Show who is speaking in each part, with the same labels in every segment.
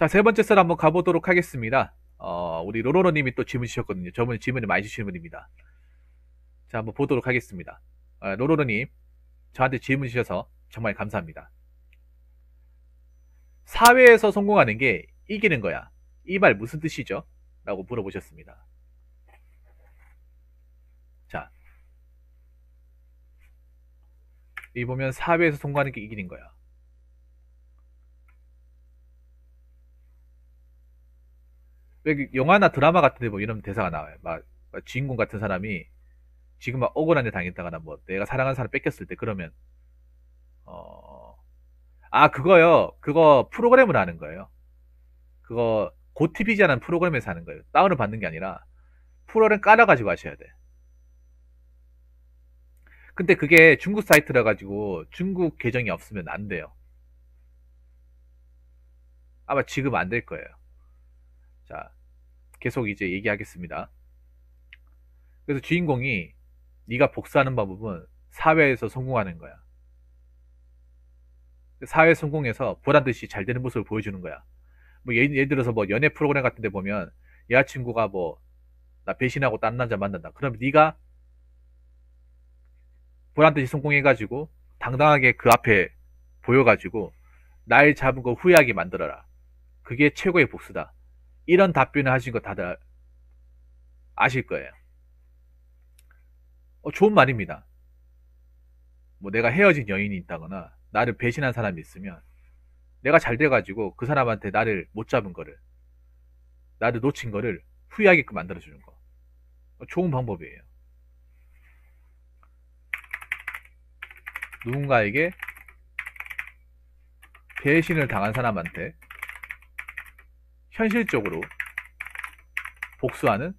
Speaker 1: 자, 세 번째 썰 한번 가보도록 하겠습니다. 우리 로로로님이 또 질문 주셨거든요. 저번에 질문이 많이 주신 분입니다. 자, 한번 보도록 하겠습니다. 로로로님, 저한테 질문 주셔서 정말 감사합니다. 사회에서 성공하는 게 이기는 거야. 이 말 무슨 뜻이죠? 라고 물어보셨습니다. 자, 이 보면 사회에서 성공하는 게 이기는 거야. 왜 영화나 드라마 같은 데 뭐 이런 대사가 나와요. 막 주인공 같은 사람이 지금 막 억울한 데 당했다거나 뭐 내가 사랑하는 사람 뺏겼을 때 그러면 어, 그거요. 그거 프로그램을 하는 거예요. 그거 고티비자는 프로그램에서 하는 거예요. 다운을 받는 게 아니라 프로그램 깔아가지고 하셔야 돼. 근데 그게 중국 사이트라 가지고 중국 계정이 없으면 안 돼요. 아마 지금 안 될 거예요. 자, 계속 이제 얘기하겠습니다. 그래서 주인공이 네가 복수하는 방법은 사회에서 성공하는 거야. 사회 성공해서 보란 듯이 잘 되는 모습을 보여주는 거야. 뭐 예를 들어서 뭐 연애 프로그램 같은 데 보면 여자친구가 뭐 나 배신하고 딴 남자 만난다. 그럼 네가 보란 듯이 성공해가지고 당당하게 그 앞에 보여가지고 날 잡은 거 후회하게 만들어라. 그게 최고의 복수다. 이런 답변을 하신 거 다들 아실 거예요. 좋은 말입니다. 뭐 내가 헤어진 여인이 있다거나 나를 배신한 사람이 있으면 내가 잘 돼가지고 그 사람한테 나를 못 잡은 거를, 나를 놓친 거를 후회하게끔 만들어주는 거. 좋은 방법이에요. 누군가에게 배신을 당한 사람한테 현실적으로 복수하는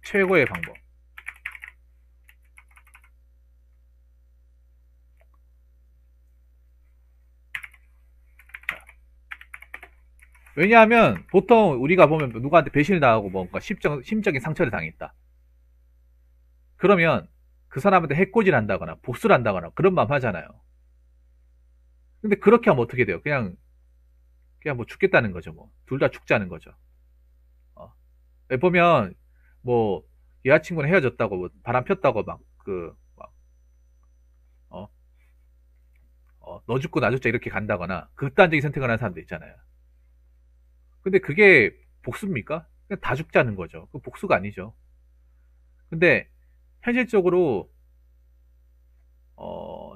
Speaker 1: 최고의 방법. 왜냐하면 보통 우리가 보면 누구한테 배신을 당하고 뭔가 심적인 상처를 당했다. 그러면 그 사람한테 해코지를 한다거나 복수를 한다거나 그런 마음 하잖아요. 근데 그렇게 하면 어떻게 돼요? 그냥 뭐 죽겠다는 거죠. 뭐 둘 다 죽자는 거죠. 어. 보면 뭐 여자친구는 헤어졌다고 뭐 바람 폈다고 너 죽고 나 죽자 이렇게 간다거나 극단적인 선택을 하는 사람도 있잖아요. 근데 그게 복수입니까? 그냥 다 죽자는 거죠. 그 복수가 아니죠. 근데 현실적으로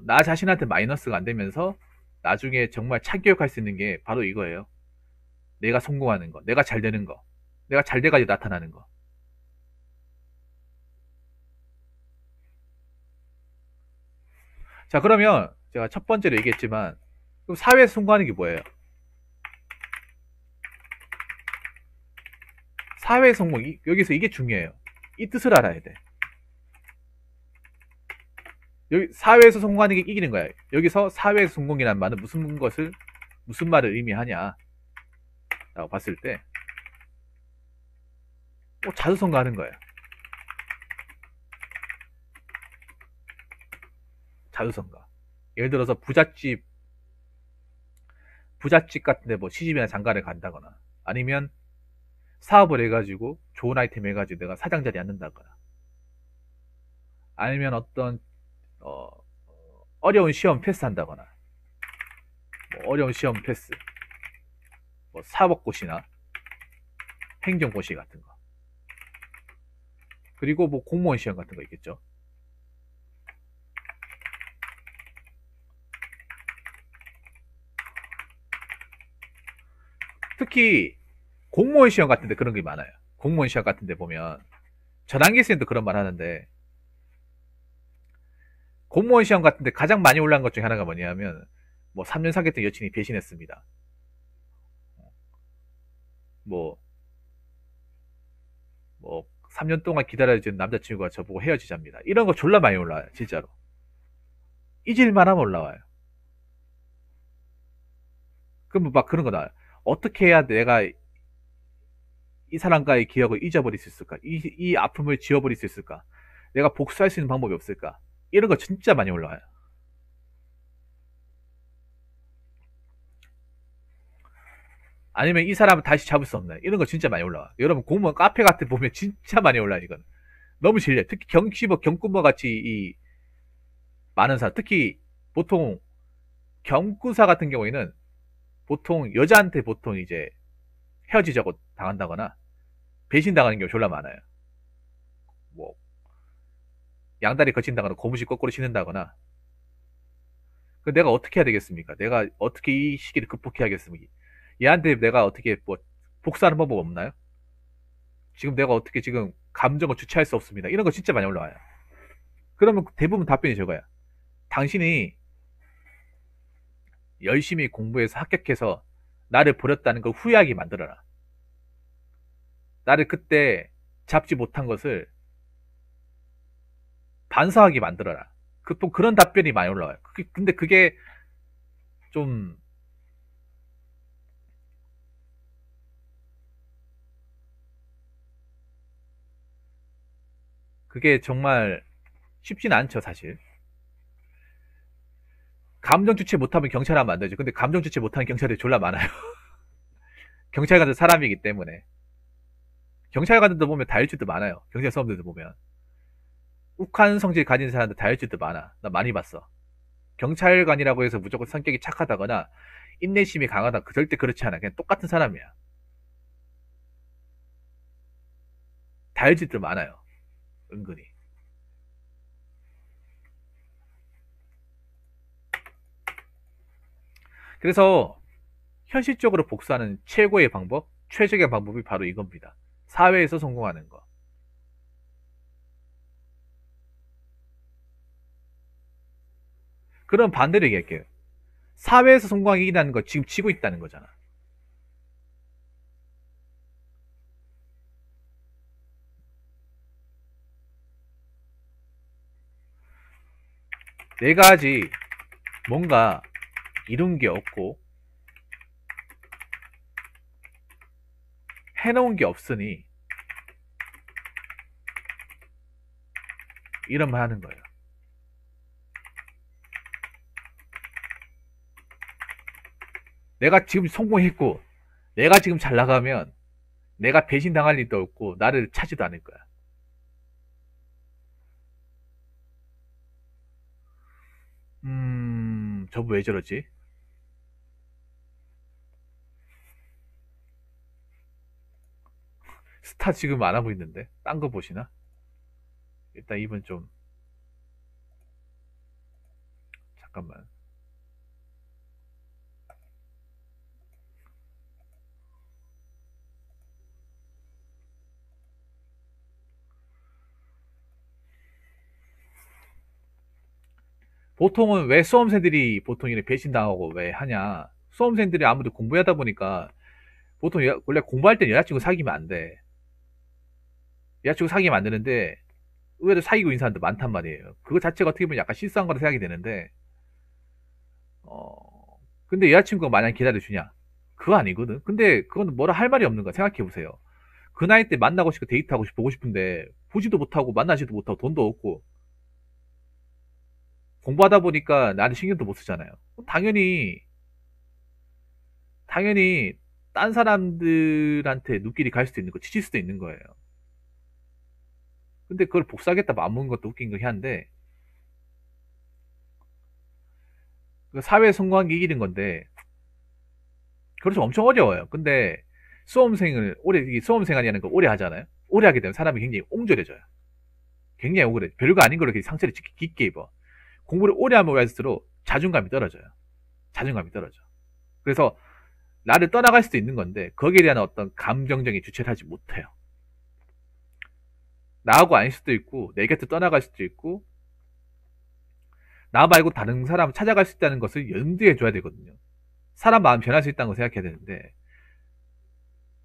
Speaker 1: 나 자신한테 마이너스가 안 되면서 나중에 정말 차기억할 수 있는 게 바로 이거예요. 내가 성공하는 거, 내가 잘 되는 거, 내가 잘 돼가지고 나타나는 거. 자, 그러면 제가 첫 번째로 얘기했지만 그럼 사회에서 성공하는 게 뭐예요? 사회 성공, 여기서 이게 중요해요. 이 뜻을 알아야 돼. 여기 사회에서 성공하는 게 이기는 거야. 여기서 사회에서 성공이라는 말은 무슨 말을 의미하냐 라고 봤을 때 자수성가하는 거예요. 자수성가. 예를 들어서 부잣집 같은데 뭐 시집이나 장가를 간다거나 아니면 사업을 해가지고 좋은 아이템 해가지고 내가 사장 자리에 앉는다거나 아니면 어떤 어, 어려운 시험 패스한다거나 뭐 어려운 시험 패스 뭐 사법고시나 행정고시 같은 거 그리고 뭐 공무원 시험 같은 거 있겠죠. 특히 공무원 시험 같은데 그런 게 많아요. 공무원 시험 같은데 보면 전환기 쌤도 그런 말 하는데 공무원 시험 같은데 가장 많이 올라온 것 중에 하나가 뭐냐면 뭐 3년 사귀었던 여친이 배신했습니다. 뭐, 뭐 3년 동안 기다려준 남자친구가 저보고 헤어지자입니다. 이런 거 졸라 많이 올라와요. 진짜로. 잊을만 하면 올라와요. 그럼 막 그런 거 나와요. 어떻게 해야 내가 이 사람과의 기억을 잊어버릴 수 있을까? 이 아픔을 지워버릴 수 있을까? 내가 복수할 수 있는 방법이 없을까? 이런 거 진짜 많이 올라와요. 아니면 이 사람을 다시 잡을 수 없나요? 이런 거 진짜 많이 올라와. 여러분 공무원 카페 같은 데 보면 진짜 많이 올라와 이건. 너무 질려. 특히 경시버 경군버 같이 이 많은 사람, 특히 보통 경구사 같은 경우에는 보통 여자한테 보통 이제 헤어지자고 당한다거나 배신당하는 경우 졸라 많아요. 뭐 양다리 거친다거나 고무신 거꾸로 신는다거나. 그 내가 어떻게 해야 되겠습니까? 내가 어떻게 이 시기를 극복해야겠습니까? 얘한테 내가 어떻게 뭐 복수하는 방법 없나요? 지금 내가 어떻게 지금 감정을 주체할 수 없습니다. 이런 거 진짜 많이 올라와요. 그러면 대부분 답변이 저거야. 당신이 열심히 공부해서 합격해서 나를 버렸다는 걸 후회하게 만들어라. 나를 그때 잡지 못한 것을 반성하게 만들어라. 또 그런 답변이 많이 올라와요. 근데 그게 좀 그게 정말 쉽지는 않죠, 사실. 감정 주체 못하면 경찰 하면 안 되죠. 근데 감정 주체 못하는 경찰이 졸라 많아요. 경찰관도 사람이기 때문에. 경찰관들도 보면 다혈질도 많아요. 경찰 사람들도 보면. 욱한 성질 가진 사람들 다혈질도 많아. 나 많이 봤어. 경찰관이라고 해서 무조건 성격이 착하다거나 인내심이 강하다. 절대 그렇지 않아. 그냥 똑같은 사람이야. 다혈질도 많아요. 은근히. 그래서 현실적으로 복수하는 최고의 방법, 최적의 방법이 바로 이겁니다. 사회에서 성공하는 거. 그럼 반대로 얘기할게요. 사회에서 성공하기라는 거 지금 지고 있다는 거잖아. 내가 아직 뭔가 이룬 게 없고 해놓은 게 없으니 이런 말 하는 거예요. 내가 지금 성공했고 내가 지금 잘 나가면 내가 배신당할 일도 없고 나를 차지도 않을 거야. 저분 왜 저러지? 스타 지금 안 하고 있는데 딴 거 보시나? 일단 이분 좀 잠깐만. 보통은 왜 수험생들이 보통 이렇게 배신당하고 왜 하냐? 수험생들이 아무래도 공부하다 보니까 보통 원래 공부할 땐 여자친구 사귀면 안 돼. 여자친구 사귀면 안 되는데 의외로 사귀고 있는 사람도 많단 말이에요. 그거 자체가 어떻게 보면 약간 실수한 거라 생각이 되는데 어 근데 여자친구가 마냥 기다려주냐? 그거 아니거든. 근데 그건 뭐라 할 말이 없는 거야. 생각해보세요. 그 나이 때 만나고 싶고 데이트하고 싶고 보고 싶은데 보지도 못하고 만나지도 못하고 돈도 없고 공부하다 보니까 나한테 신경도 못 쓰잖아요. 당연히 딴 사람들한테 눈길이 갈 수도 있는 거, 치칠 수도 있는 거예요. 근데 그걸 복수하겠다 마음 먹은 것도 웃긴 거긴 한데 사회에 성공한 게 이기는 건데 그렇죠. 엄청 어려워요. 근데 수험생이 하는 걸 오래 하잖아요. 오래 하게 되면 사람이 굉장히 옹졸해져요. 굉장히 억울해. 별거 아닌 걸로 상처를 깊게 입어. 공부를 오래 하면 할수록 자존감이 떨어져요. 자존감이 떨어져. 그래서 나를 떠나갈 수도 있는 건데 거기에 대한 어떤 감정적인 주체를 하지 못해요. 나하고 아닐 수도 있고 내 곁을 떠나갈 수도 있고 나 말고 다른 사람을 찾아갈 수 있다는 것을 염두에 둬야 되거든요. 사람 마음 변할 수 있다는 걸 생각해야 되는데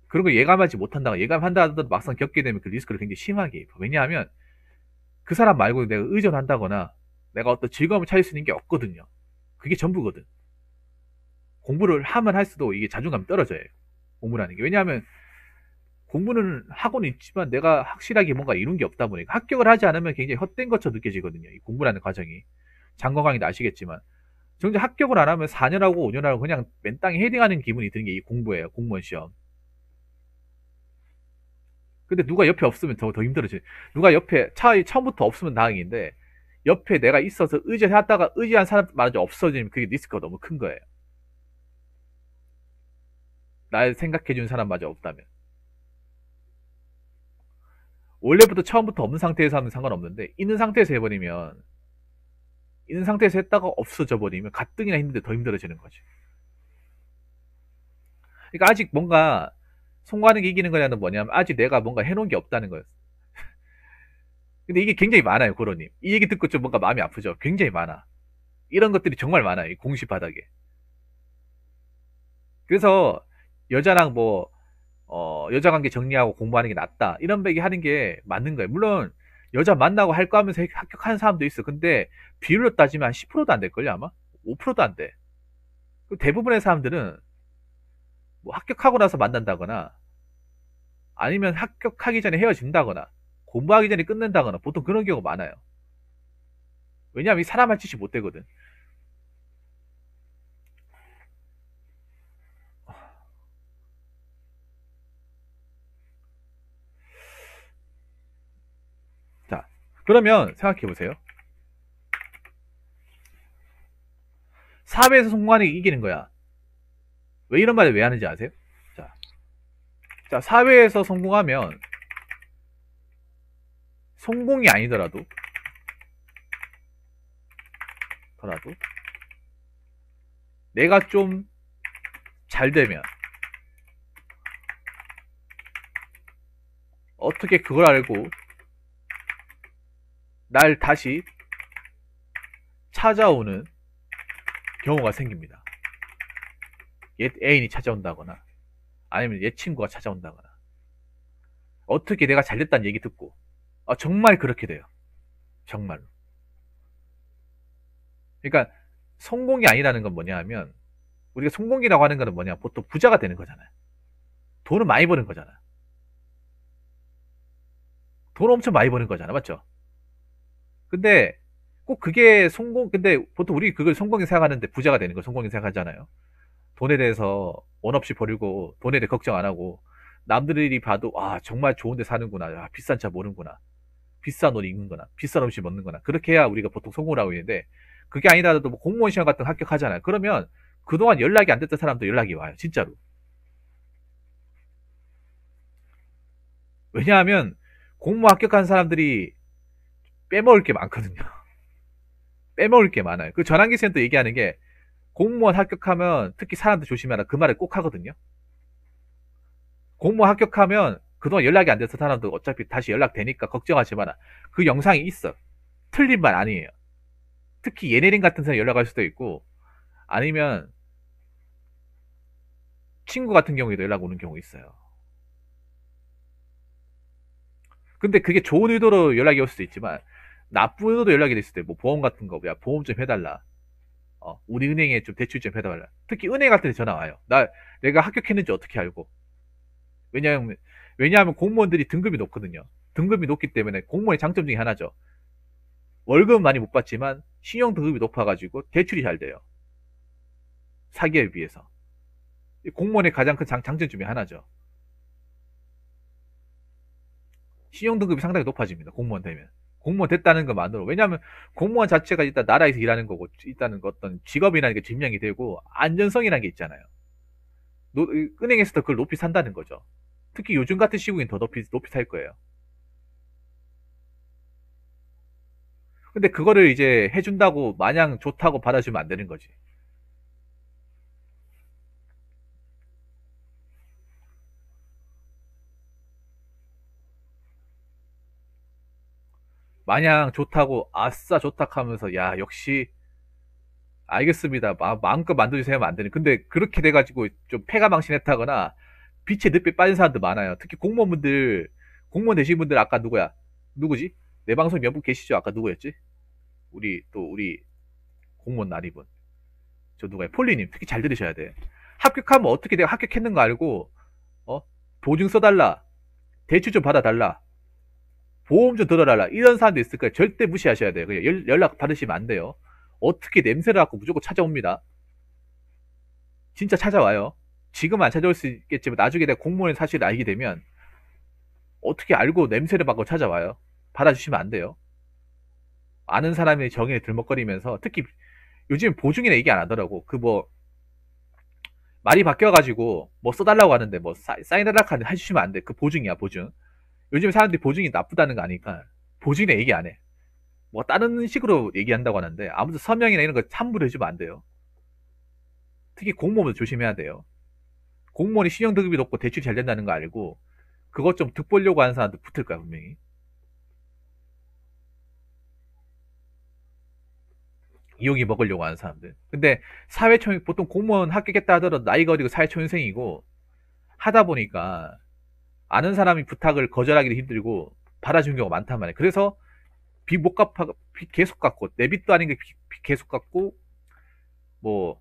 Speaker 1: 그런 걸 예감하지 못한다고 예감한다 하더라도 막상 겪게 되면 그 리스크를 굉장히 심하게 입어. 왜냐하면 그 사람 말고 내가 의존한다거나 내가 어떤 즐거움을 찾을 수 있는 게 없거든요. 그게 전부거든. 공부를 하면 할수록 이게 자존감이 떨어져요. 공부라는 게. 왜냐하면 공부는 하고는 있지만 내가 확실하게 뭔가 이룬 게 없다 보니까 합격을 하지 않으면 굉장히 헛된 것처럼 느껴지거든요. 이 공부라는 과정이. 장건강이도 아시겠지만 정작 합격을 안 하면 4년하고 5년하고 그냥 맨 땅에 헤딩하는 기분이 드는 게 이 공부예요. 공무원 시험. 근데 누가 옆에 없으면 더 힘들어지. 누가 옆에 처음부터 없으면 다행인데 옆에 내가 있어서 의지하다가 의지한 사람마저 없어지면 그게 리스크가 너무 큰 거예요. 날 생각해준 사람마저 없다면. 원래부터 처음부터 없는 상태에서 하면 상관없는데 있는 상태에서 해버리면 있는 상태에서 했다가 없어져 버리면 가뜩이나 힘든데 더 힘들어지는 거지. 그러니까 아직 뭔가 성공하는 게 이기는 거냐는 뭐냐면 아직 내가 뭔가 해놓은 게 없다는 거였어. 근데 이게 굉장히 많아요, 고로님. 이 얘기 듣고 좀 뭔가 마음이 아프죠? 굉장히 많아. 이런 것들이 정말 많아요, 이 공시 바닥에. 그래서 여자랑 뭐 여자 관계 정리하고 공부하는 게 낫다 이런 얘기 하는 게 맞는 거예요. 물론 여자 만나고 할 거 하면서 합격하는 사람도 있어. 근데 비율로 따지면 한 10%도 안 될걸요, 아마? 5%도 안 돼. 대부분의 사람들은 뭐 합격하고 나서 만난다거나 아니면 합격하기 전에 헤어진다거나 공부하기 전에 끝낸다거나 보통 그런 경우가 많아요. 왜냐하면 이 사람 할 짓이 못 되거든. 자, 그러면 생각해 보세요. 사회에서 성공하는 게 이기는 거야. 왜 이런 말을 왜 하는지 아세요? 자, 사회에서 성공하면 성공이 아니더라도 내가 좀 잘 되면 어떻게 그걸 알고 날 다시 찾아오는 경우가 생깁니다. 옛 애인이 찾아온다거나 아니면 옛 친구가 찾아온다거나 어떻게 내가 잘 됐다는 얘기 듣고 정말 그렇게 돼요. 정말로. 그러니까 성공이 아니라는 건 뭐냐 하면 우리가 성공이라고 하는 거는 뭐냐 보통 부자가 되는 거잖아요. 돈을 많이 버는 거잖아. 돈 엄청 많이 버는 거잖아. 맞죠? 근데 꼭 그게 성공, 근데 보통 우리 그걸 성공이 생각하는데 부자가 되는 걸 성공이 생각하잖아요. 돈에 대해서 원 없이 버리고 돈에 대해 걱정 안 하고 남들이 봐도 정말 좋은 데 사는구나. 비싼 차 모르는구나. 비싼 옷 입는구나. 비싼 음식 먹는구나. 그렇게 해야 우리가 보통 성공을 하고 있는데 그게 아니라도 뭐 공무원 시험 같은 거 합격하잖아요. 그러면 그동안 연락이 안 됐던 사람도 연락이 와요. 진짜로. 왜냐하면 공무원 합격한 사람들이 빼먹을 게 많거든요. 빼먹을 게 많아요. 그 전환기 센터 얘기하는 게 공무원 합격하면 특히 사람들 조심해라. 그 말을 꼭 하거든요. 공무원 합격하면 그동안 연락이 안 돼서 사람들 어차피 다시 연락되니까 걱정하지 마라. 그 영상이 있어. 틀린 말 아니에요. 특히 예네린 같은 사람 연락할 수도 있고 아니면 친구 같은 경우에도 연락 오는 경우 있어요. 근데 그게 좋은 의도로 연락이 올 수도 있지만 나쁜 의도로 연락이 됐을 때 뭐 보험 같은 거 야 보험 좀 해달라. 우리 은행에 좀 대출 좀 해달라. 특히 은행 같은 데 전화 와요. 내가 합격했는지 어떻게 알고. 왜냐하면 공무원들이 등급이 높거든요. 등급이 높기 때문에 공무원의 장점 중에 하나죠. 월급은 많이 못 받지만 신용 등급이 높아가지고 대출이 잘 돼요. 사기에 비해서. 공무원의 가장 큰 장점 중에 하나죠. 신용 등급이 상당히 높아집니다. 공무원 되면. 공무원 됐다는 것만으로. 왜냐하면 공무원 자체가 일단 나라에서 일하는 거고 일단은 어떤 직업이라는 게 증명이 되고 안전성이라는 게 있잖아요. 은행에서도 그걸 높이 산다는 거죠. 특히 요즘 같은 시국엔 더 높이 살 거예요. 근데 그거를 이제 해준다고 마냥 좋다고 받아주면 안 되는 거지. 마냥 좋다고 아싸 좋다 하면서 야 역시 알겠습니다. 마음껏 만들어주세요 하면 안 되는. 근데 그렇게 돼가지고 좀 패가 망신했다거나 빛의 늪에 빠진 사람들 많아요. 특히 공무원분들, 공무원 되신 분들 아까 누구야? 누구지? 내 방송 몇 분 계시죠? 아까 누구였지? 우리 공무원 나리분. 저 누가요? 폴리님. 특히 잘 들으셔야 돼. 합격하면 어떻게 내가 합격했는 거 알고, 어? 보증 써달라. 대출 좀 받아달라. 보험 좀 들어달라. 이런 사람도 있을 거예요. 절대 무시하셔야 돼요. 그냥 연락 받으시면 안 돼요. 어떻게 냄새를 갖고 무조건 찾아옵니다. 진짜 찾아와요. 지금 안 찾아올 수 있겠지만 나중에 내가 공무원의 사실을 알게 되면 어떻게 알고 냄새를 맡고 찾아와요. 받아주시면 안 돼요. 아는 사람의 정의에 들먹거리면서, 특히 요즘 보증이나 얘기 안 하더라고. 그 뭐 말이 바뀌어가지고 뭐 써달라고 하는데 뭐 사인해달라고 하는데 해주시면 안 돼. 그 보증이야, 보증. 요즘 사람들이 보증이 나쁘다는 거 아니까 보증이나 얘기 안 해. 뭐 다른 식으로 얘기한다고 하는데 아무튼 서명이나 이런 거 함부로 해주면 안 돼요. 특히 공무원도 조심해야 돼요. 공무원이 신용등급이 높고 대출이 잘 된다는 거 알고 그것 좀 득보려고 하는 사람들 붙을 거야, 분명히. 이용이 먹으려고 하는 사람들. 근데 사회초년, 보통 공무원 합격했다 하더라도 나이가 어리고 사회초년생이고 하다 보니까 아는 사람이 부탁을 거절하기도 힘들고 받아준 경우가 많단 말이에요. 그래서 빚 못 갚아, 빚 계속 갚고, 내 빚도 아닌 게 빚 계속 갚고, 뭐,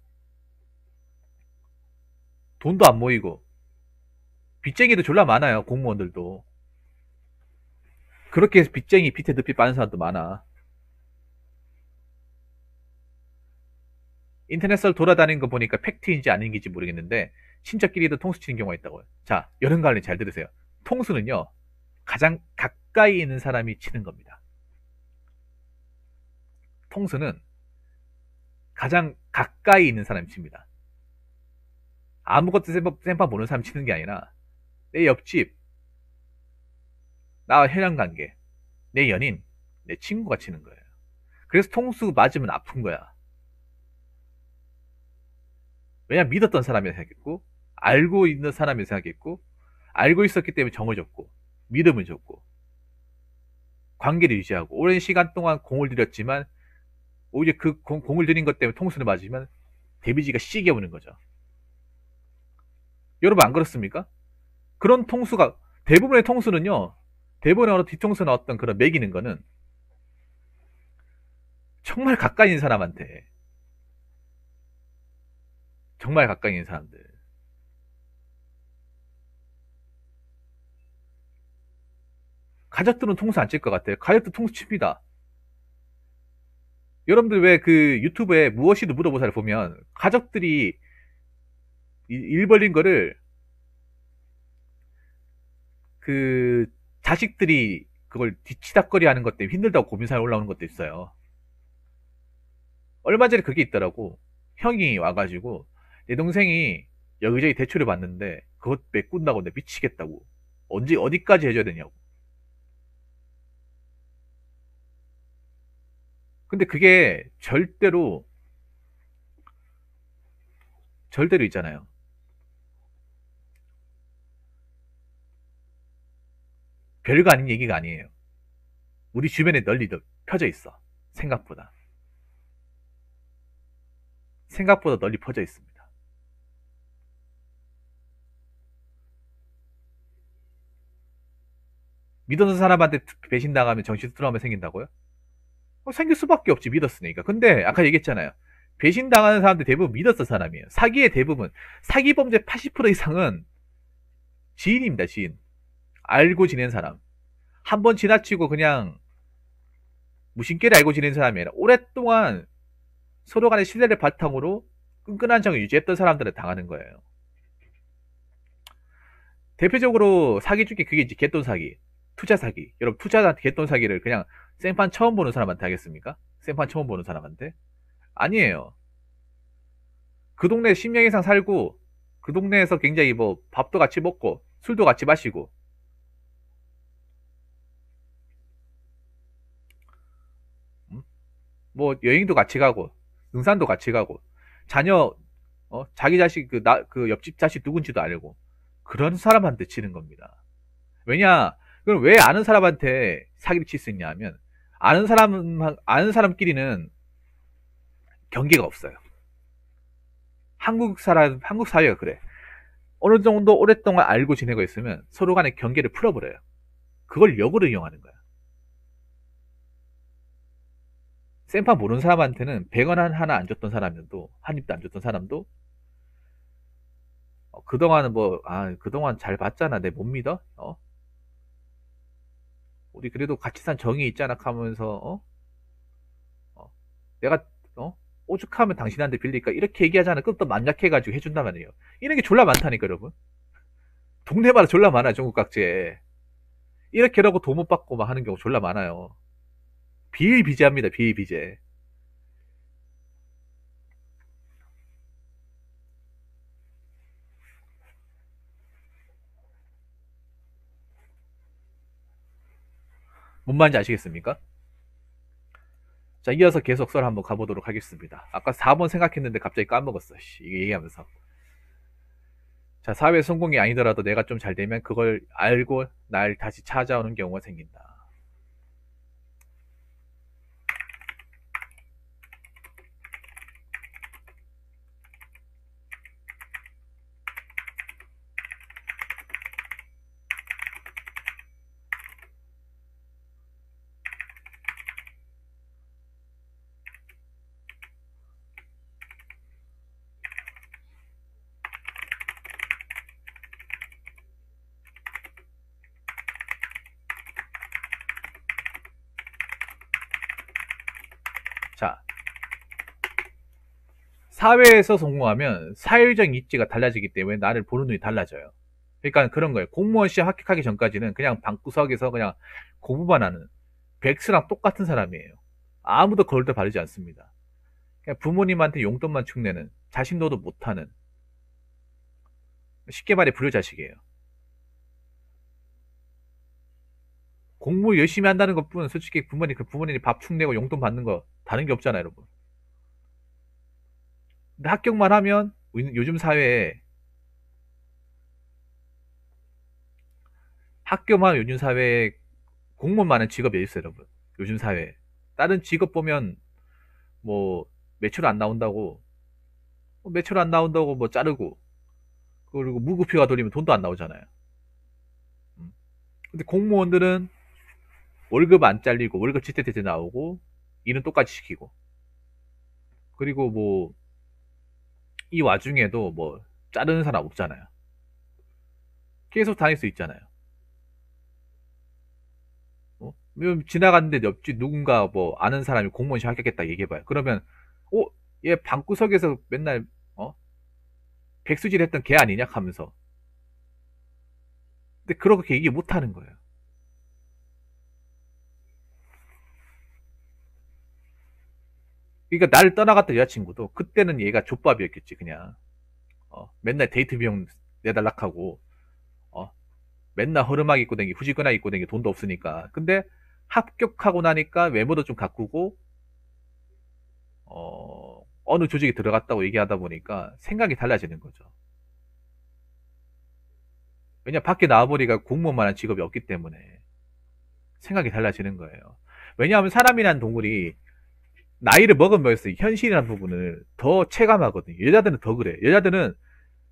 Speaker 1: 돈도 안 모이고, 빚쟁이도 졸라 많아요, 공무원들도. 그렇게 해서 빚쟁이, 빚에 늪이 빠는 사람도 많아. 인터넷을 돌아다니는 거 보니까 팩트인지 아닌지 모르겠는데, 친척끼리도 통수 치는 경우가 있다고요. 자, 여름 가을에 잘 들으세요. 통수는요, 가장 가까이 있는 사람이 치는 겁니다. 통수는 가장 가까이 있는 사람이 칩니다. 아무것도 쌤판 보는 사람 치는 게 아니라, 내 옆집, 나와 혈연 관계, 내 연인, 내 친구가 치는 거예요. 그래서 통수 맞으면 아픈 거야. 왜냐면 믿었던 사람이라 생각했고, 알고 있는 사람이라 생각했고, 알고 있었기 때문에 정을 줬고, 믿음을 줬고, 관계를 유지하고, 오랜 시간 동안 공을 들였지만, 오히려 그 공을 들인 것 때문에 통수를 맞으면 데미지가 시게 오는 거죠. 여러분 안 그렇습니까? 그런 통수가, 대부분의 통수는요, 대부분의 어느 뒤통수 나왔던 그런 매기는 거는 정말 가까이 있는 사람한테, 정말 가까이 있는 사람들. 가족들은 통수 안 칠 것 같아요. 가족도 통수 칩니다. 여러분들 왜 그 유튜브에 무엇이든 물어보사를 보면 가족들이 일 벌린 거를 그 자식들이 그걸 뒤치다거리 하는 것 때문에 힘들다고 고민사에 올라오는 것도 있어요. 얼마 전에 그게 있더라고. 형이 와가지고 내 동생이 여기저기 대출을 받는데 그것 메꾼다고 내 미치겠다고. 언제 어디까지 해줘야 되냐고. 근데 그게 절대로 있잖아요. 별거 아닌 얘기가 아니에요. 우리 주변에 널리 펴져 있어. 생각보다. 생각보다 널리 퍼져 있습니다. 믿었는 사람한테 배신당하면 정신 트라우마 생긴다고요? 생길 수밖에 없지, 믿었으니까. 근데 아까 얘기했잖아요. 배신당하는 사람들 대부분 믿었던 사람이에요. 사기의 대부분, 사기 범죄 80% 이상은 지인입니다, 지인. 알고 지낸 사람. 한번 지나치고 그냥 무심결에 알고 지낸 사람이 아니라 오랫동안 서로 간의 신뢰를 바탕으로 끈끈한 정을 유지했던 사람들을 당하는 거예요. 대표적으로 사기 중에 그게 이제 개돈 사기, 투자 사기. 여러분 투자 개돈 사기를 그냥 생판 처음 보는 사람한테 하겠습니까? 생판 처음 보는 사람한테? 아니에요. 그 동네에 10년 이상 살고 그 동네에서 굉장히 뭐 밥도 같이 먹고 술도 같이 마시고 뭐 여행도 같이 가고 등산도 같이 가고 자녀 자기 자식 그 옆집 자식 누군지도 알고 그런 사람한테 치는 겁니다. 왜냐? 그럼 왜 아는 사람한테 사기를 칠 수 있냐 하면 아는 사람끼리는 경계가 없어요. 한국 사회가 그래. 어느 정도 오랫동안 알고 지내고 있으면 서로 간의 경계를 풀어버려요. 그걸 역으로 이용하는 거야. 생판 모르는 사람한테는 100원 하나 안 줬던 사람도, 한 입도 안 줬던 사람도, 그동안은 그동안 잘 봤잖아. 내 못 믿어? 우리 그래도 같이 산 정이 있잖아 하면서, 내가, 오죽하면 당신한테 빌릴까 이렇게 얘기하잖아. 그럼 또 만약해가지고 해준단 말이에요. 이런 게 졸라 많다니까 여러분. 동네마다 졸라 많아요. 전국 각지에. 이렇게라고 돈 못 받고 막 하는 경우 졸라 많아요. 비일비재합니다. 비일비재. 뭔 말인지 아시겠습니까? 자, 이어서 계속 썰 한번 가보도록 하겠습니다. 아까 4번 생각했는데 갑자기 까먹었어. 이게 얘기하면서. 자, 사회 성공이 아니더라도 내가 좀 잘 되면 그걸 알고 날 다시 찾아오는 경우가 생긴다. 자, 사회에서 성공하면 사회적 입지가 달라지기 때문에 나를 보는 눈이 달라져요. 그러니까 그런 거예요. 공무원 시험 합격하기 전까지는 그냥 방구석에서 그냥 공부만 하는 백수랑 똑같은 사람이에요. 아무도 거울도 바르지 않습니다. 그냥 부모님한테 용돈만 축내는 자신도도 못하는 쉽게 말해 불효자식이에요. 공부 열심히 한다는 것뿐 솔직히 부모님이 밥 축내고 용돈 받는 거 다른 게 없잖아요, 여러분. 근데 합격만 하면 요즘 사회에 학교만 요즘 사회에 공무원 많은 직업이 있어요, 여러분. 요즘 사회에. 다른 직업 보면 뭐 매출 안 나온다고 매출 안 나온다고 뭐 자르고 그리고 무급휴가 돌리면 돈도 안 나오잖아요. 음. 근데 공무원들은 월급 안 잘리고 월급 지태대제 나오고 일은 똑같이 시키고 그리고 뭐 이 와중에도 뭐 자르는 사람 없잖아요. 계속 다닐 수 있잖아요. 어? 지나갔는데 옆집 누군가 뭐 아는 사람이 공무원 시험 합격했다 얘기해봐요. 그러면 얘 방구석에서 맨날 어? 백수질 했던 걔 아니냐 하면서 근데 그렇게 얘기 못 하는 거예요. 그러니까 나를 떠나갔던 여자친구도 그때는 얘가 족밥이었겠지 그냥 맨날 데이트 비용 내달락하고 어, 맨날 허름하게 입고 다니기 후지근하게 입고 다니기 돈도 없으니까 근데 합격하고 나니까 외모도 좀 가꾸고 어느 조직에 들어갔다고 얘기하다 보니까 생각이 달라지는 거죠. 왜냐 밖에 나와보니까 공무원만한 직업이 없기 때문에 생각이 달라지는 거예요. 왜냐하면 사람이란 동물이 나이를 먹으면서 현실이라는 부분을 더 체감하거든요. 여자들은 더 그래. 여자들은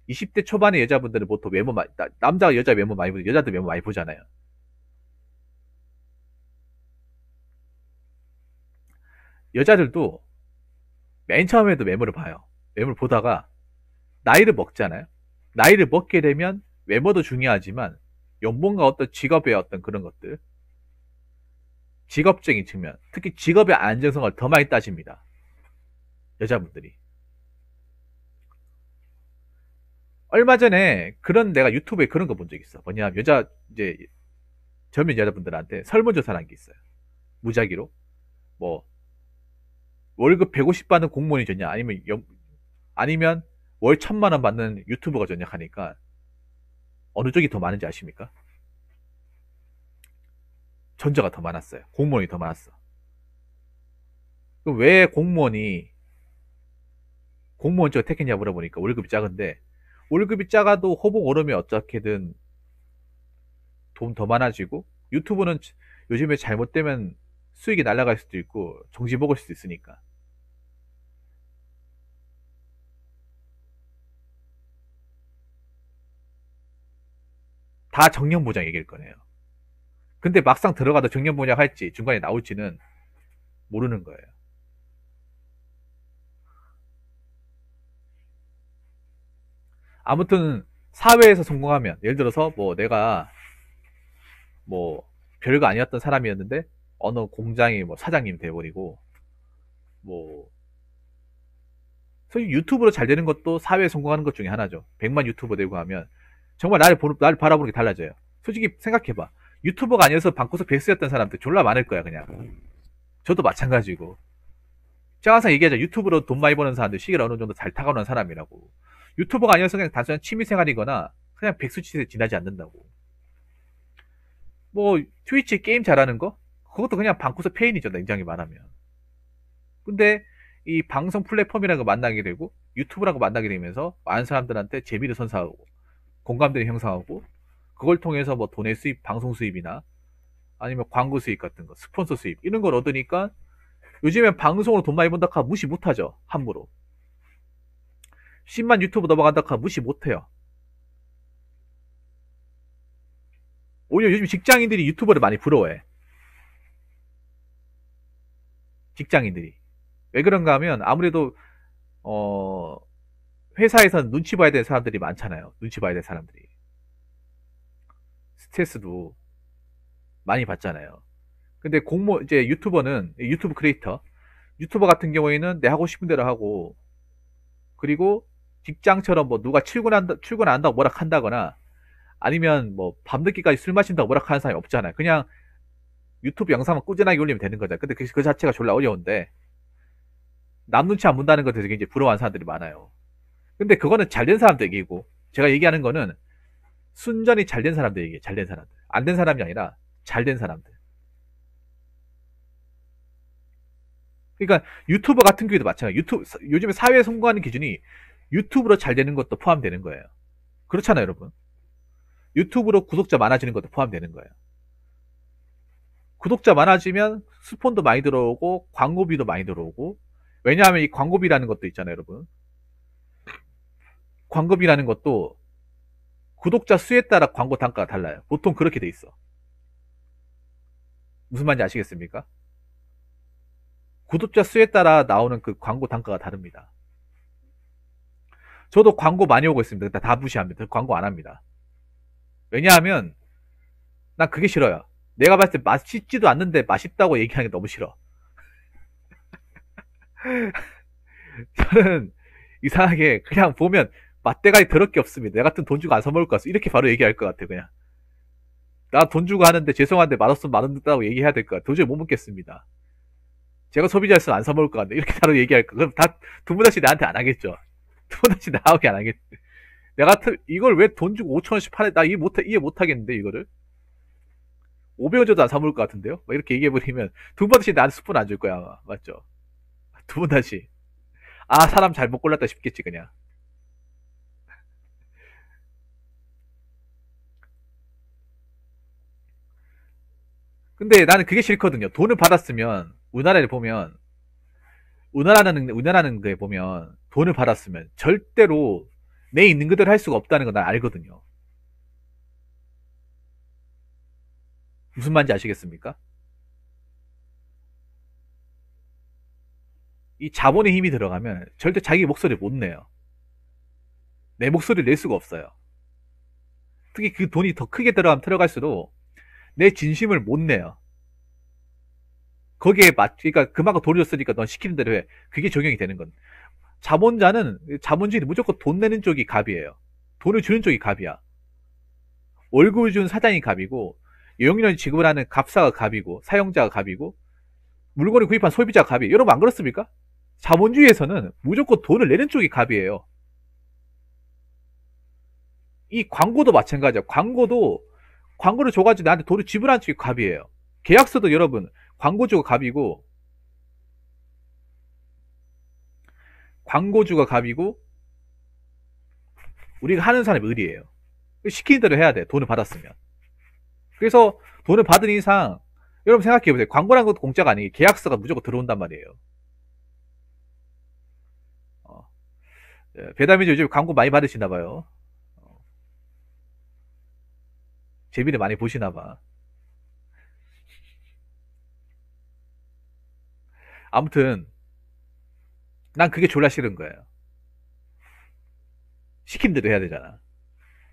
Speaker 1: 20대 초반의 여자분들은 보통 외모 남자가 여자 외모 많이 보고 여자들 외모 많이 보잖아요. 여자들도 맨 처음에도 외모를 봐요. 외모를 보다가 나이를 먹잖아요. 나이를 먹게 되면 외모도 중요하지만 연봉과 어떤 직업의 어떤 그런 것들 직업적인 측면 특히 직업의 안정성을 더 많이 따집니다. 여자분들이. 얼마 전에 그런 내가 유튜브에 그런 거 본 적 있어. 뭐냐 여자 이제 젊은 여자분들한테 설문조사라는 게 있어요. 무작위로 뭐 월급 150 받는 공무원이 좋냐 아니면 월 1000만 원 받는 유튜버가 좋냐 하니까 어느 쪽이 더 많은지 아십니까? 전자가 더 많았어요. 공무원이 더 많았어. 그럼 왜 공무원 쪽을 택했냐 물어보니까 월급이 작은데 월급이 작아도 호봉 오르면 어떻게든 돈 더 많아지고 유튜브는 요즘에 잘못되면 수익이 날아갈 수도 있고 정지 먹을 수도 있으니까 다 정년보장 얘기일 거네요. 근데 막상 들어가도 정년보장 할지 중간에 나올지는 모르는 거예요. 아무튼 사회에서 성공하면 예를 들어서 뭐 내가 뭐 별거 아니었던 사람이었는데 어느 공장의 뭐 사장님 돼버리고 뭐 솔직히 유튜브로 잘 되는 것도 사회에 성공하는 것 중에 하나죠. 100만 유튜버 되고 하면 정말 나를 바라보는 게 달라져요. 솔직히 생각해봐. 유튜버가 아니어서 방구석 백수였던 사람들 졸라 많을 거야 그냥. 저도 마찬가지고. 제가 항상 얘기하죠. 유튜브로 돈 많이 버는 사람들 시기를 어느 정도 잘 타가는 사람이라고. 유튜버가 아니어서 그냥 단순한 취미생활이거나 그냥 백수짓에 지나지 않는다고. 뭐 트위치 게임 잘하는 거? 그것도 그냥 방구석 페인이죠. 냉정히 말하면. 근데 이 방송 플랫폼이라는 거 만나게 되고 유튜브라는 거 만나게 되면서 많은 사람들한테 재미를 선사하고 공감대를 형성하고 그걸 통해서 뭐 돈의 수입, 방송 수입이나 아니면 광고 수입 같은 거, 스폰서 수입 이런 걸 얻으니까 요즘엔 방송으로 돈 많이 번다 하면 무시 못하죠. 함부로. 10만 유튜브 넘어간다 하면 무시 못해요. 오히려 요즘 직장인들이 유튜버를 많이 부러워해. 직장인들이. 왜 그런가 하면 아무래도 회사에선 눈치 봐야 되는 사람들이 많잖아요. 눈치 봐야 되는 사람들이. 스트레스도 많이 받잖아요. 근데 이제 유튜버는, 유튜브 크리에이터, 유튜버 같은 경우에는 내 하고 싶은 대로 하고, 그리고 직장처럼 뭐 누가 출근 안 한다고 뭐라 한다거나, 아니면 뭐 밤늦게까지 술 마신다고 뭐라 하는 사람이 없잖아요. 그냥 유튜브 영상만 꾸준하게 올리면 되는 거잖아요. 근데 그 자체가 졸라 어려운데, 남 눈치 안 본다는 것에 되게 이제 부러워하는 사람들이 많아요. 근데 그거는 잘된 사람들 얘기고, 제가 얘기하는 거는 순전히 잘된 사람들 얘기예요. 잘된 사람들. 안 된 사람이 아니라 잘된 사람들. 그러니까 유튜버 같은 경우에도 마찬가지예요. 요즘에 사회에 성공하는 기준이 유튜브로 잘 되는 것도 포함되는 거예요. 그렇잖아요, 여러분. 유튜브로 구독자 많아지는 것도 포함되는 거예요. 구독자 많아지면 스폰도 많이 들어오고 광고비도 많이 들어오고, 왜냐하면 이 광고비라는 것도 있잖아요, 여러분. 광고비라는 것도 구독자 수에 따라 광고 단가가 달라요. 보통 그렇게 돼 있어. 무슨 말인지 아시겠습니까? 구독자 수에 따라 나오는 그 광고 단가가 다릅니다. 저도 광고 많이 오고 있습니다. 다 무시합니다. 광고 안 합니다. 왜냐하면 난 그게 싫어요. 내가 봤을 때 맛있지도 않는데 맛있다고 얘기하는 게 너무 싫어. 저는 이상하게 그냥 보면 맛대가리 더럽게 없습니다. 내 같은 돈 주고 안 사먹을 것 같아. 이렇게 바로 얘기할 것 같아요. 그냥 나 돈 주고 하는데 죄송한데 맛없으면 맛없다고 얘기해야 될 것 같아요. 도저히 못 먹겠습니다. 제가 소비자였으면 안 사먹을 것 같네. 이렇게 바로 얘기할 거. 그럼 다 두 분 다시 나한테 안 하겠죠. 두 분 다시 나오게 안 하겠지. 내가 이걸 왜 돈 주고 5천원씩 팔해? 나 이해 못 하겠는데 이거를 500원 줘도 안 사먹을 것 같은데요. 막 이렇게 얘기해버리면 두 번 다시 나한테 스푼 안 줄 거야 아마. 맞죠? 두 번 다시 사람 잘못 골랐다 싶겠지 그냥. 근데 나는 그게 싫거든요. 돈을 받았으면 우리나라를 보면 우리나라는 게 보면 돈을 받았으면 절대로 내 있는 그대로 할 수가 없다는 걸 난 알거든요. 무슨 말인지 아시겠습니까? 이 자본의 힘이 들어가면 절대 자기 목소리를 못 내요. 내 목소리를 낼 수가 없어요. 특히 그 돈이 더 크게 들어갈수록 내 진심을 못 내요. 거기에 그러니까 그만큼 돈을 줬으니까 넌 시키는 대로 해. 그게 적용이 되는 건. 자본주의는 무조건 돈 내는 쪽이 갑이에요. 돈을 주는 쪽이 갑이야. 월급을 준 사장이 갑이고, 영유년 지급을 하는 갑사가 갑이고, 사용자가 갑이고, 물건을 구입한 소비자가 갑이에요. 여러분 안 그렇습니까? 자본주의에서는 무조건 돈을 내는 쪽이 갑이에요. 이 광고도 마찬가지야. 광고를 줘가지고 나한테 돈을 지불하는 쪽이 갑이에요. 계약서도 여러분 광고주가 갑이고 우리가 하는 사람이 을이에요. 시키는 대로 해야 돼. 돈을 받았으면. 그래서 돈을 받은 이상 여러분 생각해보세요. 광고라는 것도 공짜가 아니에요. 계약서가 무조건 들어온단 말이에요. 배달민족 요즘 광고 많이 받으시나봐요. 재미를 많이 보시나봐. 아무튼 난 그게 졸라 싫은 거예요. 시킨 대로 해야 되잖아.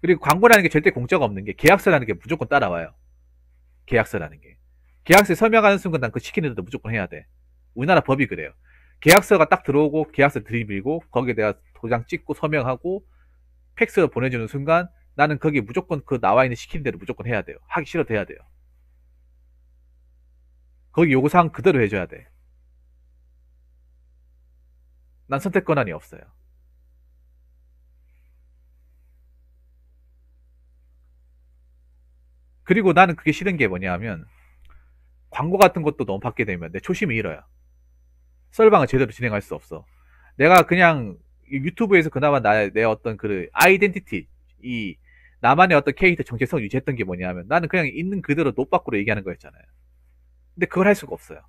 Speaker 1: 그리고 광고라는 게 절대 공짜가 없는 게 계약서라는 게 무조건 따라와요. 계약서라는 게. 계약서에 서명하는 순간 난 그 시키는 대로 무조건 해야 돼. 우리나라 법이 그래요. 계약서가 딱 들어오고 계약서 들이밀고 거기에 내가 도장 찍고 서명하고 팩스로 보내주는 순간 나는 거기 무조건 그 나와 있는 시키는 대로 무조건 해야 돼요. 하기 싫어도 해야 돼요. 거기 요구사항 그대로 해줘야 돼. 난 선택 권한이 없어요. 그리고 나는 그게 싫은 게 뭐냐면 광고 같은 것도 너무 받게 되면 내 초심을 잃어요. 썰방을 제대로 진행할 수 없어. 내가 그냥 유튜브에서 그나마 내 어떤 그 아이덴티티, 이 나만의 어떤 캐릭터 정체성을 유지했던 게 뭐냐면 나는 그냥 있는 그대로 노 밖으로 얘기하는 거였잖아요. 근데 그걸 할 수가 없어요.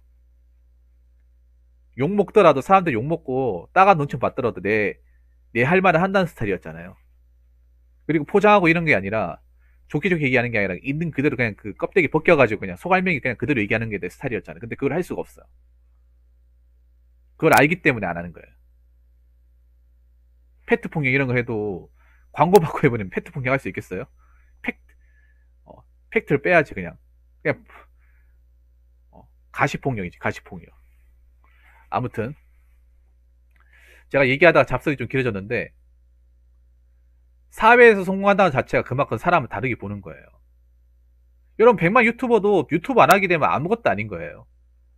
Speaker 1: 욕 먹더라도 사람들 욕 먹고 따가 눈치 받더라도 내 할 말을 한다는 스타일이었잖아요. 그리고 포장하고 이런 게 아니라 좋게 좋게 얘기하는 게 아니라 있는 그대로 그냥 그 껍데기 벗겨가지고 그냥 속알맹이 그냥 그대로 얘기하는 게 내 스타일이었잖아요. 근데 그걸 할 수가 없어요. 그걸 알기 때문에 안 하는 거예요. 페트 폭력 이런 거 해도 광고 받고 해보면 페트 폭력 할 수 있겠어요? 팩트, 팩트를 빼야지 그냥 가시폭력이지 가시폭력. 아무튼 제가 얘기하다가 잡설이 좀 길어졌는데 사회에서 성공한다는 자체가 그만큼 사람을 다르게 보는 거예요. 여러분 100만 유튜버도 유튜브 안 하게 되면 아무것도 아닌 거예요.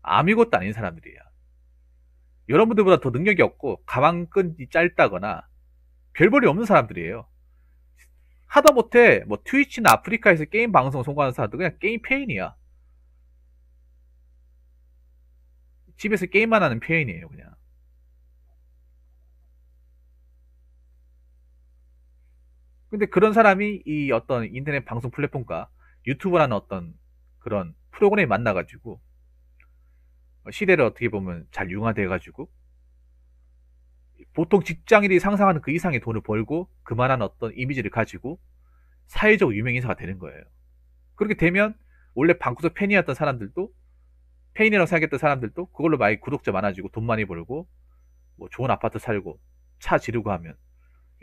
Speaker 1: 아무것도 아닌 사람들이에요. 여러분들보다 더 능력이 없고 가방끈이 짧다거나 별볼이 없는 사람들이에요. 하다못해 뭐 트위치나 아프리카에서 게임 방송 성공하는 사람들 그냥 게임 페인이야. 집에서 게임만 하는 페인이에요 그냥. 근데 그런 사람이 이 어떤 인터넷 방송 플랫폼과 유튜브라는 어떤 그런 프로그램에 만나가지고 시대를 어떻게 보면 잘 융화돼가지고 보통 직장인이 상상하는 그 이상의 돈을 벌고 그만한 어떤 이미지를 가지고 사회적 유명인사가 되는 거예요. 그렇게 되면 원래 방구석 팬이었던 사람들도 팬이라고 생각했던 사람들도 그걸로 많이 구독자 많아지고 돈 많이 벌고 뭐 좋은 아파트 살고 차 지르고 하면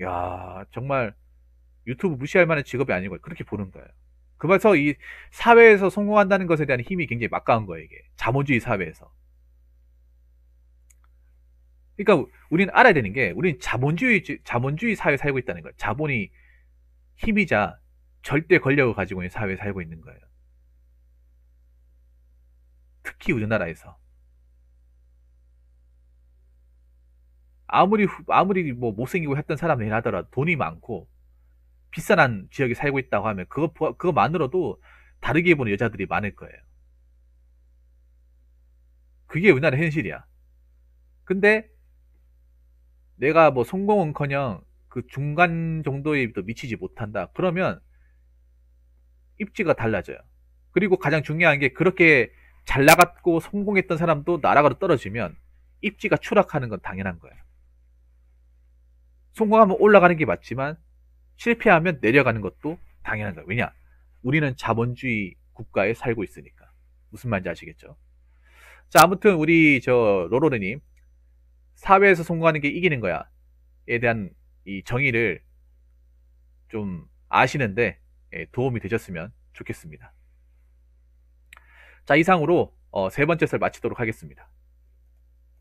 Speaker 1: 야 정말 유튜브 무시할 만한 직업이 아닌 걸 그렇게 보는 거예요. 그래서 이 사회에서 성공한다는 것에 대한 힘이 굉장히 막강한 거예요. 이게 자본주의 사회에서. 그러니까 우리는 알아야 되는 게 우리는 자본주의 사회에 살고 있다는 거예요. 자본이 힘이자 절대 권력을 가지고 있는 사회에 살고 있는 거예요. 특히 우리나라에서 아무리 뭐 못생기고 했던 사람이 하더라도 돈이 많고 비싼 지역에 살고 있다고 하면 그거만으로도 다르게 보는 여자들이 많을 거예요. 그게 우리나라 현실이야. 근데 내가 뭐 성공은커녕 그 중간 정도에도 미치지 못한다. 그러면 입지가 달라져요. 그리고 가장 중요한 게 그렇게 잘 나갔고 성공했던 사람도 나락으로 떨어지면 입지가 추락하는 건 당연한 거예요. 성공하면 올라가는 게 맞지만 실패하면 내려가는 것도 당연한 거예요. 왜냐? 우리는 자본주의 국가에 살고 있으니까. 무슨 말인지 아시겠죠? 자, 아무튼 우리 저 로로르님 사회에서 성공하는 게 이기는 거야에 대한 이 정의를 좀 아시는데 도움이 되셨으면 좋겠습니다. 자, 이상으로 세 번째 썰 마치도록 하겠습니다.